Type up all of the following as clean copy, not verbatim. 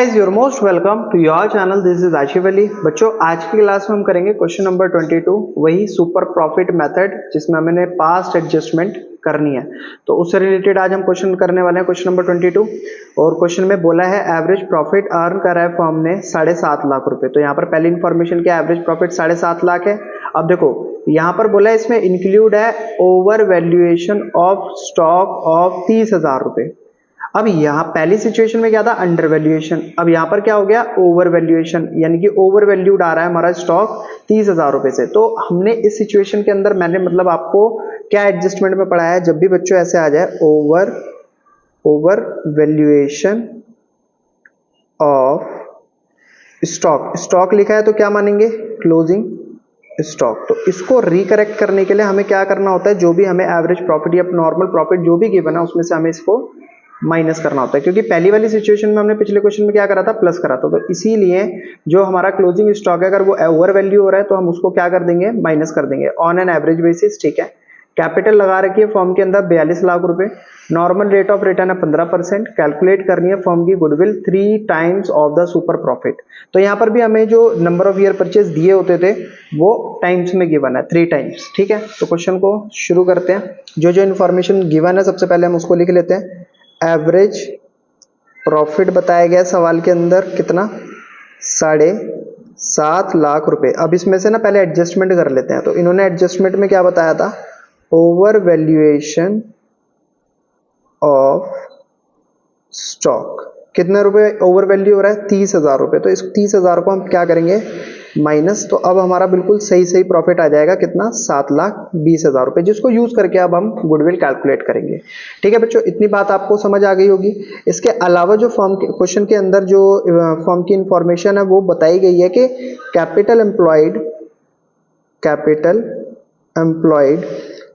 Guys, you're most welcome to your channel. This is Asif Ali. बच्चों, आज की क्लास में हम करेंगे क्वेश्चन नंबर 22, वही सुपर प्रॉफिट मेथड जिसमें हमने पास्ट एडजस्टमेंट करनी है। तो उससे रिलेटेड आज हम क्वेश्चन करने वाले हैं, क्वेश्चन नंबर 22। और क्वेश्चन में बोला है एवरेज प्रॉफिट अर्न करा है फर्म ने 7.5 लाख रुपए। तो यहाँ पर पहली इंफॉर्मेशन क्या, एवरेज प्रॉफिट 7.5 लाख है। अब देखो यहाँ पर बोला है इसमें इंक्लूड है over valuation of stock of 30,000 रुपए। अब यहाँ पहली सिचुएशन में क्या था, अंडर वैल्यूएशन। अब यहाँ पर क्या हो गया, ओवर वैल्यूएशन, यानी कि ओवर वैल्यूड आ रहा है हमारा स्टॉक 30,000 रुपए से। तो हमने इस सिचुएशन के अंदर मैंने मतलब आपको क्या एडजस्टमेंट में पढ़ाया है, जब भी बच्चों ऐसे आ जाए ओवर वैल्यूएशन ऑफ स्टॉक लिखा है तो क्या मानेंगे, क्लोजिंग स्टॉक। तो इसको रिकरेक्ट करने के लिए हमें क्या करना होता है, जो भी हमें एवरेज प्रॉफिट या नॉर्मल प्रॉफिट जो भी गिवन है उसमें से हमें इसको माइनस करना होता है। क्योंकि पहली वाली सिचुएशन में हमने पिछले क्वेश्चन में क्या करा था, प्लस करा था। तो इसीलिए जो हमारा क्लोजिंग स्टॉक है अगर वो ओवर वैल्यू हो रहा है तो हम उसको क्या कर देंगे, माइनस कर देंगे ऑन एन एवरेज बेसिस। ठीक है, कैपिटल लगा रखी है फर्म के अंदर 42 लाख रुपए, नॉर्मल रेट ऑफ रिटर्न है 15%, कैलकुलेट करनी है फर्म की goodwill 3 times of the super profit. तो यहाँ पर भी हमें जो नंबर ऑफ ईयर परचेज दिए होते थे वो टाइम्स में गिवन है, 3 टाइम्स। ठीक है, तो क्वेश्चन को शुरू करते हैं। जो जो इन्फॉर्मेशन गिवन है सबसे पहले हम उसको लिख लेते हैं। एवरेज प्रॉफिट बताया गया सवाल के अंदर कितना, 7.5 लाख रुपए। अब इसमें से ना पहले एडजस्टमेंट कर लेते हैं। तो इन्होंने एडजस्टमेंट में क्या बताया था, ओवर वैल्यूएशन ऑफ स्टॉक। कितने रुपए ओवर वैल्यू हो रहा है, 30,000 रुपए। तो इस 30,000 को हम क्या करेंगे, माइनस। तो अब हमारा बिल्कुल सही सही प्रॉफिट आ जाएगा कितना, 7,20,000 रुपए, जिसको यूज करके अब हम गुडविल कैलकुलेट करेंगे। ठीक है बच्चों, इतनी बात आपको समझ आ गई होगी। इसके अलावा जो फॉर्म के क्वेश्चन के अंदर जो फॉर्म की इंफॉर्मेशन है वो बताई गई है कि कैपिटल एम्प्लॉयड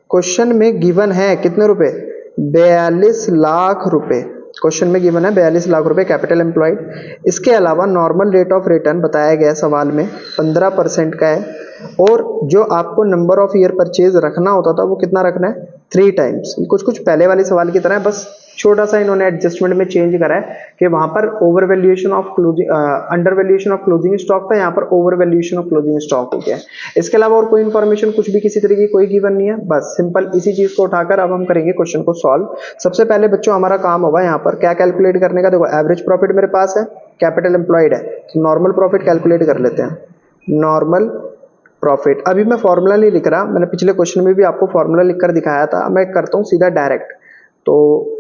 क्वेश्चन में गिवन है कितने रुपए, 42 लाख रुपए। क्वेश्चन में गिवन है 42 लाख रुपए कैपिटल एम्प्लॉयड। इसके अलावा नॉर्मल रेट ऑफ रिटर्न बताया गया सवाल में 15% का है। और जो आपको नंबर ऑफ ईयर परचेज रखना होता था वो कितना रखना है, 3 टाइम्स। कुछ पहले वाले सवाल की तरह है, बस छोटा सा इन्होंने एडजस्टमेंट में चेंज करा है कि वहां पर over valuation of closing, under valuation of closing stock था, यहाँ पर over valuation of closing stock हो गया है। इसके अलावा और कोई इन्फॉर्मेशन कुछ भी किसी तरीके की कोई गिवन नहीं है। बस सिंपल इसी चीज को उठाकर अब हम करेंगे क्वेश्चन को सॉल्व। सबसे पहले बच्चों हमारा काम होगा यहाँ पर क्या कैलकुलेट करने का। देखो एवरेज प्रॉफिट मेरे पास है, कैपिटल एम्प्लॉयड है, तो नॉर्मल प्रॉफिट कैलकुलेट कर लेते हैं। नॉर्मल प्रॉफिट, अभी मैं फॉर्मूला नहीं लिख रहा, मैंने पिछले क्वेश्चन में भी आपको फॉर्मूला लिखकर दिखाया था, मैं करता हूँ सीधा डायरेक्ट। तो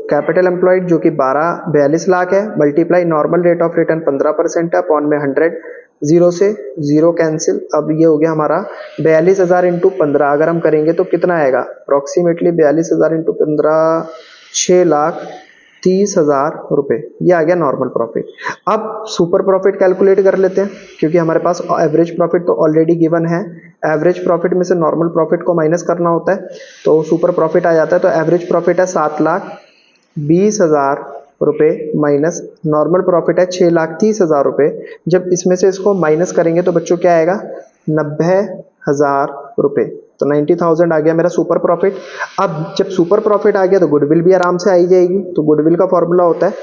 कैपिटल एम्प्लॉयड जो कि 42 लाख है, multiply normal rate of return 15% है, अपॉन में 100, 0 से 0 कैंसिल। अब ये हो गया हमारा 42,000 इंटू 15। अगर हम करेंगे तो कितना आएगा, अप्रोक्सीमेटली 42,000 इंटू 15, 6,30,000 रुपए। ये आ गया नॉर्मल प्रॉफिट। अब सुपर प्रॉफिट कैलकुलेट कर लेते हैं, क्योंकि हमारे पास एवरेज प्रॉफिट तो ऑलरेडी गिवन है। एवरेज प्रॉफिट में से नॉर्मल प्रॉफिट को माइनस करना होता है तो सुपर प्रॉफिट आ जाता है। तो एवरेज प्रॉफिट है 7,20,000 रुपए, माइनस नॉर्मल प्रॉफिट है 6,30,000 रुपए। जब इसमें से इसको माइनस करेंगे तो बच्चों क्या आएगा, 90,000 रुपए। तो 90,000 आ गया मेरा सुपर प्रॉफिट। अब जब सुपर प्रॉफिट आ गया तो गुडविल भी आराम से आई जाएगी। तो गुडविल का फॉर्मूला होता है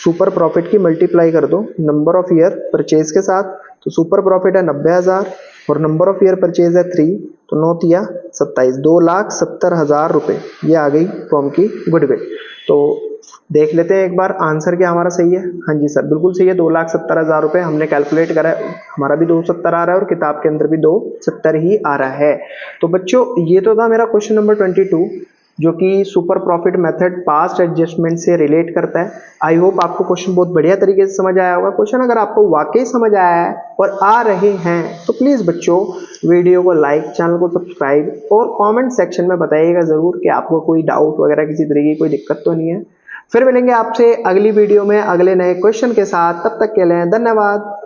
सुपर प्रॉफिट की मल्टीप्लाई कर दो नंबर ऑफ ईयर परचेज के साथ। तो सुपर प्रॉफिट है 90,000 और नंबर ऑफ ईयर परचेज है 3, तो 9 तिया 27, 2,70,000 रुपए। ये आ गई फर्म की गुडविल। तो देख लेते हैं एक बार आंसर क्या हमारा सही है। हाँ जी सर, बिल्कुल सही है, 2,70,000 रुपए हमने कैलकुलेट करा है। हमारा भी 270 आ रहा है और किताब के अंदर भी 270 ही आ रहा है। तो बच्चों ये तो था मेरा क्वेश्चन नंबर 22, जो कि super profit method past adjustment से रिलेट करता है। आई होप आपको क्वेश्चन बहुत बढ़िया तरीके से समझ आया होगा। क्वेश्चन अगर आपको वाकई समझ आया है और आ रहे हैं तो प्लीज बच्चों वीडियो को लाइक, चैनल को सब्सक्राइब और कमेंट सेक्शन में बताइएगा जरूर कि आपको कोई डाउट वगैरह किसी तरीके की कोई दिक्कत तो नहीं है। फिर मिलेंगे आपसे अगली वीडियो में अगले नए क्वेश्चन के साथ, तब तक के लिए धन्यवाद।